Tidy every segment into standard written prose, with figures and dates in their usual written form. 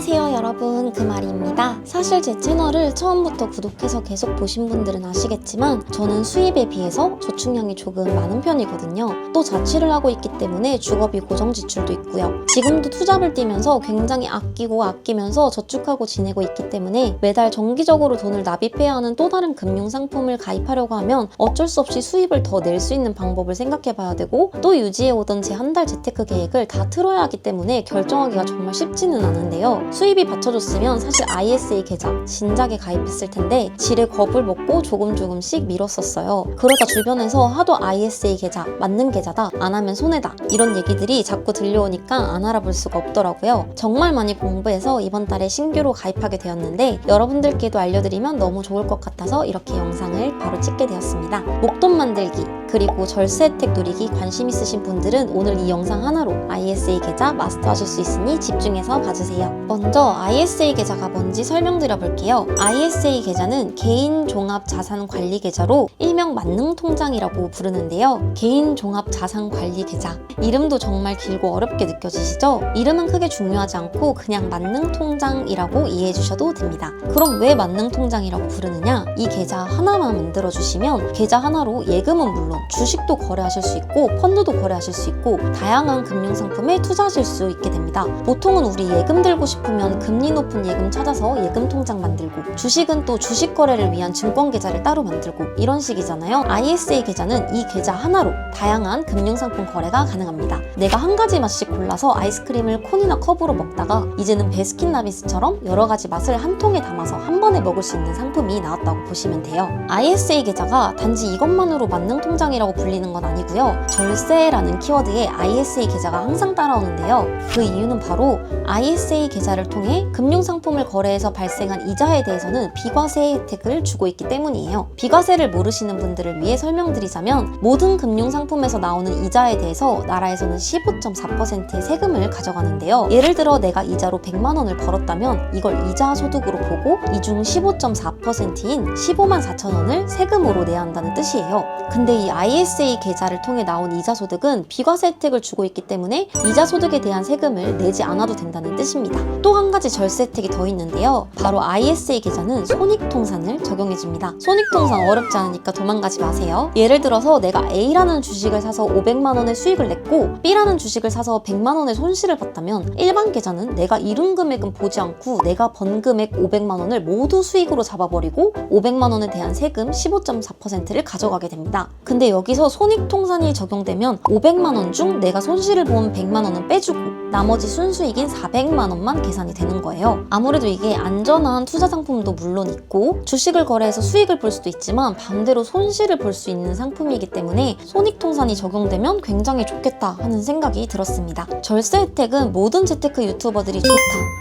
안녕하세요 여러분, 그마리입니다. 사실 제 채널을 처음부터 구독해서 계속 보신 분들은 아시겠지만 저는 수입에 비해서 저축량이 조금 많은 편이거든요. 또 자취를 하고 있기 때문에 주거비 고정 지출도 있고요. 지금도 투잡을 뛰면서 굉장히 아끼면서 저축하고 지내고 있기 때문에 매달 정기적으로 돈을 납입해야 하는 또 다른 금융상품을 가입하려고 하면 어쩔 수 없이 수입을 더 낼 수 있는 방법을 생각해 봐야 되고, 또 유지해오던 제 한 달 재테크 계획을 다 틀어야 하기 때문에 결정하기가 정말 쉽지는 않은데요. 수입이 받쳐줬으면 사실 ISA 계좌 진작에 가입했을 텐데 지레 겁을 먹고 조금씩 미뤘었어요. 그러다 주변에서 하도 ISA 계좌 맞는 계좌다, 안 하면 손해다, 이런 얘기들이 자꾸 들려오니까 안 알아볼 수가 없더라고요. 정말 많이 공부해서 이번 달에 신규로 가입하게 되었는데 여러분들께도 알려드리면 너무 좋을 것 같아서 이렇게 영상을 바로 찍게 되었습니다. 목돈 만들기 그리고 절세 혜택 누리기 관심 있으신 분들은 오늘 이 영상 하나로 ISA 계좌 마스터하실 수 있으니 집중해서 봐주세요. 먼저 ISA 계좌가 뭔지 설명드려 볼게요. ISA 계좌는 개인 종합 자산 관리 계좌로 일명 만능통장이라고 부르는데요. 개인 종합 자산 관리 계좌, 이름도 정말 길고 어렵게 느껴지시죠? 이름은 크게 중요하지 않고 그냥 만능통장이라고 이해해 주셔도 됩니다. 그럼 왜 만능통장이라고 부르느냐? 이 계좌 하나만 만들어 주시면 계좌 하나로 예금은 물론 주식도 거래하실 수 있고 펀드도 거래하실 수 있고 다양한 금융상품에 투자하실 수 있게 됩니다. 보통은 우리 예금 들고 싶으면 금리 높은 예금 찾아서 예금 통장 만들고, 주식은 또 주식 거래를 위한 증권 계좌를 따로 만들고, 이런 식이잖아요. ISA 계좌는 이 계좌 하나로 다양한 금융상품 거래가 가능합니다. 내가 한 가지 맛씩 골라서 아이스크림을 콘이나 컵으로 먹다가 이제는 베스킨라빈스처럼 여러 가지 맛을 한 통에 담아서 한 번에 먹을 수 있는 상품이 나왔다고 보시면 돼요. ISA 계좌가 단지 이것만으로 만능통장이라고 불리는 건 아니고요. 절세라는 키워드에 ISA 계좌가 항상 따라오는데요. 그 이유는 바로 ISA 계좌를 통해 금융상품을 거래해서 발생한 이자에 대해서는 비과세 혜택을 주고 있기 때문이에요. 비과세를 모르시는 분들을 위해 설명드리자면, 모든 금융상품에서 나오는 이자에 대해서 나라에서는 15.4%의 세금을 가져가는데요. 예를 들어 내가 이자로 100만 원을 벌었다면 이걸 이자 소득으로 보고 이 중 15.4%인 15만 4천 원을 세금으로 내야 한다는 뜻이에요. 근데 이 ISA 계좌를 통해 나온 이자 소득은 비과세 혜택을 주고 있기 때문에 이자 소득에 대한 세금을 내지 않아도 된다는 뜻입니다. 또 한 가지 절세 혜택이 더 있는데요. 바로 ISA 계좌는 손익통산을 적용해줍니다. 손익통산 어렵지 않으니까 도망가지 마세요. 예를 들어서 내가 A라는 주식을 사서 500만 원의 수익을 냈고 B라는 주식을 사서 100만 원의 손실을 봤다면, 일반 계좌는 내가 잃은 금액은 보지 않고 내가 번 금액 500만 원을 모두 수익으로 잡아버리고 500만 원에 대한 세금 15.4%를 가져가게 됩니다. 근데 여기서 손익통산이 적용되면 500만 원 중 내가 손실을 본 100만 원은 빼주고 나머지 순수익인 400만 원만 계산이 되는 거예요. 아무래도 이게 안전한 투자 상품도 물론 있고 주식을 거래해서 수익을 볼 수도 있지만 반대로 손실을 볼 수 있는 상품이기 때문에 손익통산이 적용되면 굉장히 좋겠다 하는 생각이 들었습니다. 절세 혜택은 모든 재테크 유튜버들이 좋다,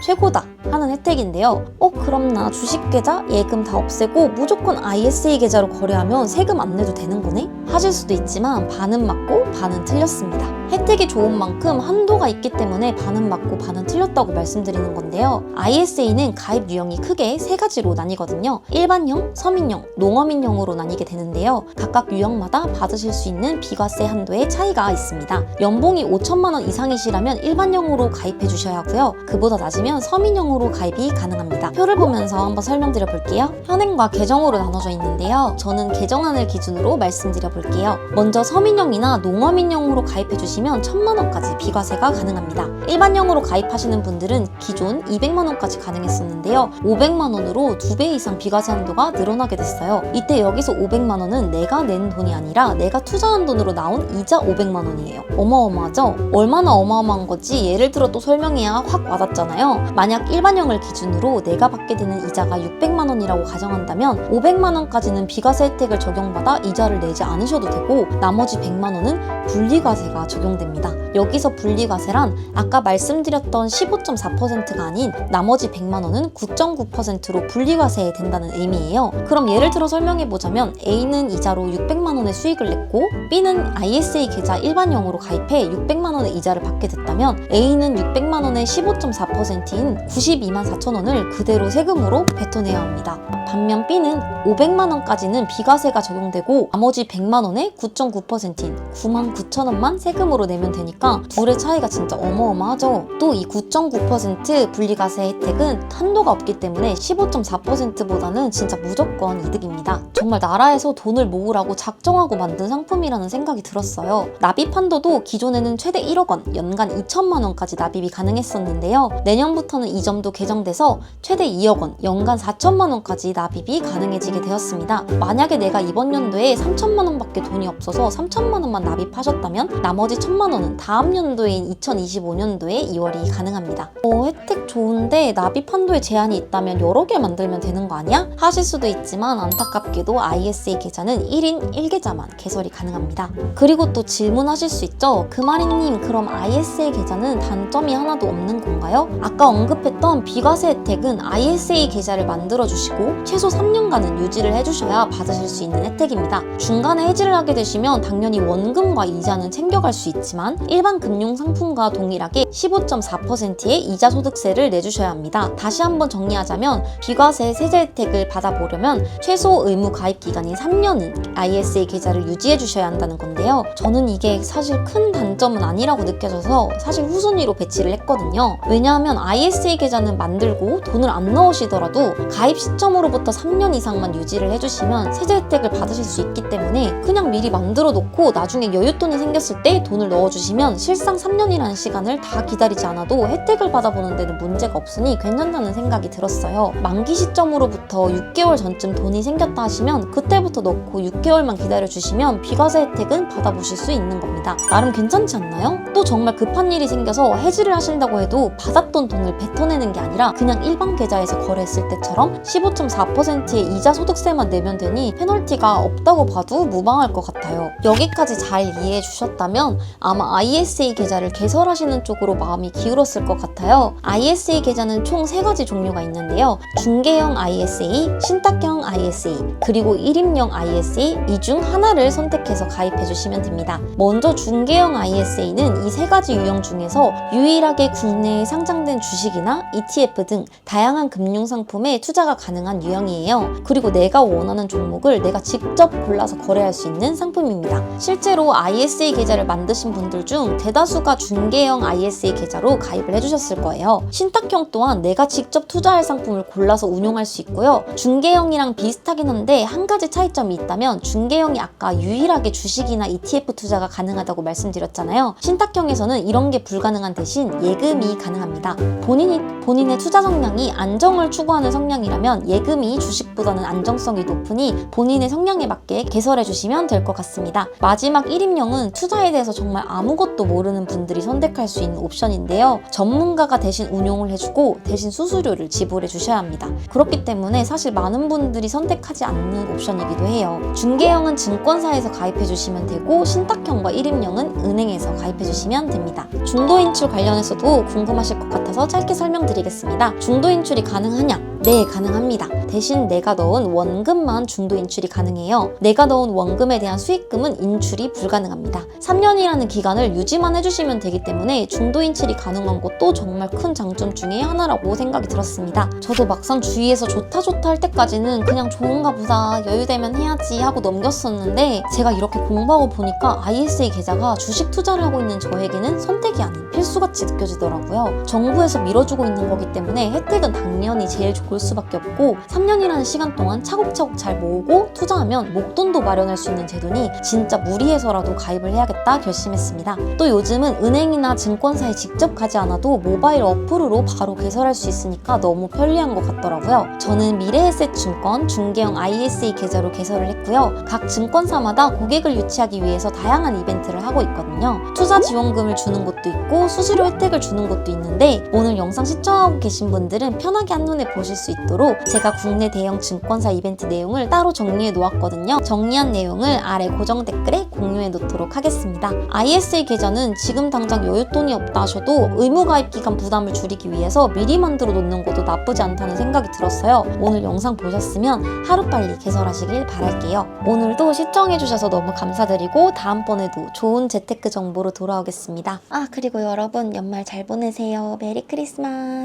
최고다 하는 혜택인데요. 그럼 나 주식 계좌, 예금 다 없애고 무조건 ISA 계좌로 거래하면 세금 안 내도 되는 거네? 하실 수도 있지만 반은 맞고 반은 틀렸습니다. 혜택이 좋은 만큼 한도가 있기 때문에 반은 맞고 반은 틀렸다고 말씀드리는 건데요. ISA는 가입 유형이 크게 세 가지로 나뉘거든요. 일반형, 서민형, 농어민형으로 나뉘게 되는데요. 각각 유형마다 받으실 수 있는 비과세 한도의 차이가 있습니다. 연봉이 5천만 원 이상이시라면 일반형으로 가입해 주셔야 하고요. 그보다 낮으면 서민형으로 가입이 가능합니다. 표를 보면서 한번 설명드려 볼게요. 현행과 계정으로 나눠져 있는데요. 저는 계정안을 기준으로 말씀드려 볼게요. 먼저 서민형이나 농어민형으로 가입해 주시면 1,000만 원까지 비과세가 가능합니다. 일반형으로 가입하시는 분들은 기존 200만 원까지 가능했었는데요. 500만 원으로 2배 이상 비과세 한도가 늘어나게 됐어요. 이때 여기서 500만 원은 내가 낸 돈이 아니라 내가 투자한 돈으로 나온 이자 500만 원이에요. 어마어마하죠? 얼마나 어마어마한 건지 예를 들어 또 설명해야 확 와닿잖아요. 만약 일반형을 기준으로 내가 받게 되는 이자가 600만 원이라고 가정한다면 500만 원까지는 비과세 혜택을 적용받아 이자를 내지 않으셔도 되고 나머지 100만 원은 분리과세가 적용됩니다. 여기서 분리과세란 아까 말씀드렸던 15.4%가 아닌 나머지 100만 원은 9.9%로 분리과세 된다는 의미예요. 그럼 예를 들어 설명해보자면 A는 이자로 600만 원의 수익을 냈고 B는 ISA 계좌 일반형으로 가입해 600만 원의 이자를 받게 됐다면 A는 600만 원의 15.4%인 92만 4천 원을 그대로 세금으로 뱉어내야 합니다. 반면 B는 500만 원까지는 비과세가 적용되고 나머지 100만 원의 9.9%인 9만 9천 원만 세금으로 3.3% 내면 되니까 둘의 차이가 진짜 어마어마하죠. 또 이 9.9% 분리과세 혜택은 한도가 없기 때문에 15.4%보다는 진짜 무조건 이득입니다. 정말 나라에서 돈을 모으라고 작정하고 만든 상품이라는 생각이 들었어요. 납입 한도도 기존에는 최대 1억 원, 연간 2천만 원까지 납입이 가능했었는데요. 내년부터는 이 점도 개정돼서 최대 2억 원, 연간 4천만 원까지 납입이 가능해지게 되었습니다. 만약에 내가 이번 연도에 3천만 원밖에 돈이 없어서 3천만 원만 납입하셨다면 나머지 1천만 원은 다음 연도인 2025년도에 2월이 가능합니다. 혜택 좋은데 납입 한도에 제한이 있다면 여러 개 만들면 되는 거 아니야? 하실 수도 있지만 안타깝게도 ISA 계좌는 1인 1계좌만 개설이 가능합니다. 그리고 또 질문하실 수 있죠? 금아리님, 그럼 ISA 계좌는 단점이 하나도 없는 건가요? 아까 언급했던 비과세 혜택은 ISA 계좌를 만들어주시고 최소 3년간은 유지를 해주셔야 받으실 수 있는 혜택입니다. 중간에 해지를 하게 되시면 당연히 원금과 이자는 챙겨갈 수 있지만 일반 금융상품과 동일하게 15.4%의 이자 소득세를 내주셔야 합니다. 다시 한번 정리하자면 비과세 세제 혜택을 받아보려면 최소 의무 가입 기간인 3년은 ISA 계좌를 유지해 주셔야 한다는 건데요. 저는 이게 사실 큰 단점은 아니라고 느껴져서 사실 후순위로 배치를 했거든요. 왜냐하면 ISA 계좌는 만들고 돈을 안 넣으시더라도 가입 시점으로부터 3년 이상만 유지를 해주시면 세제 혜택을 받으실 수 있기 때문에 그냥 미리 만들어 놓고 나중에 여윳돈이 생겼을 때 돈을 넣어주시면 실상 3년이라는 시간을 다 기다리지 않아도 혜택을 받아보는 데는 문제가 없으니 괜찮다는 생각이 들었어요. 만기 시점으로부터 6개월 전쯤 돈이 생겼다 하시면 그때부터 넣고 6개월만 기다려주시면 비과세 혜택은 받아보실 수 있는 겁니다. 나름 괜찮지 않나요? 또 정말 급한 일이 생겨서 해지를 하신다고 해도 받았던 돈을 뱉어내는 게 아니라 그냥 일반 계좌에서 거래했을 때처럼 15.4%의 이자 소득세만 내면 되니 페널티가 없다고 봐도 무방할 것 같아요. 여기까지 잘 이해해 주셨다면 아마 ISA 계좌를 개설하시는 쪽으로 마음이 기울었을 것 같아요. ISA 계좌는 총 3가지 종류가 있는데요. 중개형 ISA, 신탁형 ISA, 그리고 1인용 ISA 이 중 하나를 선택해서 가입해 주시면 됩니다. 먼저 중개형 ISA는 이 3가지 유형 중에서 유일하게 국내에 상장된 주식이나 ETF 등 다양한 금융상품에 투자가 가능한 유형이에요. 그리고 내가 원하는 종목을 내가 직접 골라서 거래할 수 있는 상품입니다. 실제로 ISA 계좌를 만드신 분들 중 대다수가 중개형 ISA 계좌로 가입을 해주셨을 거예요. 신탁형 또한 내가 직접 투자할 상품을 골라서 운용할 수 있고요. 중개형이랑 비슷하긴 한데 한 가지 차이점이 있다면 중개형이 아까 유일하게 주식이나 ETF 투자가 가능하다고 말씀드렸잖아요. 신탁형에서는 이런 게 불가능한 대신 예금이 가능합니다. 본인의 투자 성향이 안정을 추구하는 성향이라면 예금이 주식보다는 안정성이 높으니 본인의 성향에 맞게 개설해 주시면 될 것 같습니다. 마지막 1인용은 투자에 대해서 정말 아무것도 모르는 분들이 선택할 수 있는 옵션인데요. 전문가가 대신 운용을 해주고 대신 수수료를 지불해 주셔야 합니다. 그렇기 때문에 사실 많은 분들이 선택하지 않는 옵션이기도 해요. 중개형은 증권사에서 가입해 주시면 되고 신탁형과 1인용은 은행에서 가입해 주시면 됩니다. 중도 인출 관련해서도 궁금하실 것 같아서 짧게 설명드리겠습니다. 중도 인출이 가능하냐? 네, 가능합니다. 대신 내가 넣은 원금만 중도 인출이 가능해요. 내가 넣은 원금에 대한 수익금은 인출이 불가능합니다. 3년이라는 기간을 유지만 해주시면 되기 때문에 중도 인출이 가능한 것도 정말 큰 장점 중에 하나라고 생각이 들었습니다. 저도 막상 주위에서 좋다 할 때까지는 그냥 좋은가 보다, 여유되면 해야지 하고 넘겼었는데 제가 이렇게 공부하고 보니까 ISA 계좌가 주식 투자를 하고 있는 저에게는 선택이 아닌 필수같이 느껴지더라고요. 정부에서 밀어주고 있는 거기 때문에 혜택은 당연히 제일 좋을 수밖에 없고 3년이라는 시간 동안 차곡차곡 잘 모으고 투자하면 목돈도 마련할 수 있는 제도니 진짜 무리해서라도 가입을 해야겠다 결심했습니다. 또 요즘은 은행이나 증권사에 직접 가지 않아도 모바일 어플로 바로 개설할 수 있으니까 너무 편리한 것 같더라고요. 저는 미래에셋증권 중개형 ISA 계좌로 개설을 했고요. 각 증권사마다 고객을 유치하기 위해서 다양한 이벤트를 하고 있거든요. 투자 지원금을 주는 곳도 있고 수수료 혜택을 주는 곳도 있는데 오늘 영상 시청하고 계신 분들은 편하게 한눈에 보실 수 있도록 제가 국내 대형 증권사 이벤트 내용을 따로 정리해 놓았거든요. 정리한 내용을 아래 고정 댓글에 공유해 놓도록 하겠습니다. ISA 계좌는 지금 당장 여윳돈이 없다 하셔도 의무가입 기간 부담을 줄이기 위해서 미리 만들어 놓는 것도 나쁘지 않다는 생각이 들었어요. 오늘 영상 보셨으면 하루빨리 개설하시길 바랄게요. 오늘도 시청해주셔서 너무 감사드리고 다음번에도 좋은 재테크 정보로 돌아오겠습니다. 그리고 여러분 연말 잘 보내세요. 메리 크리스마스.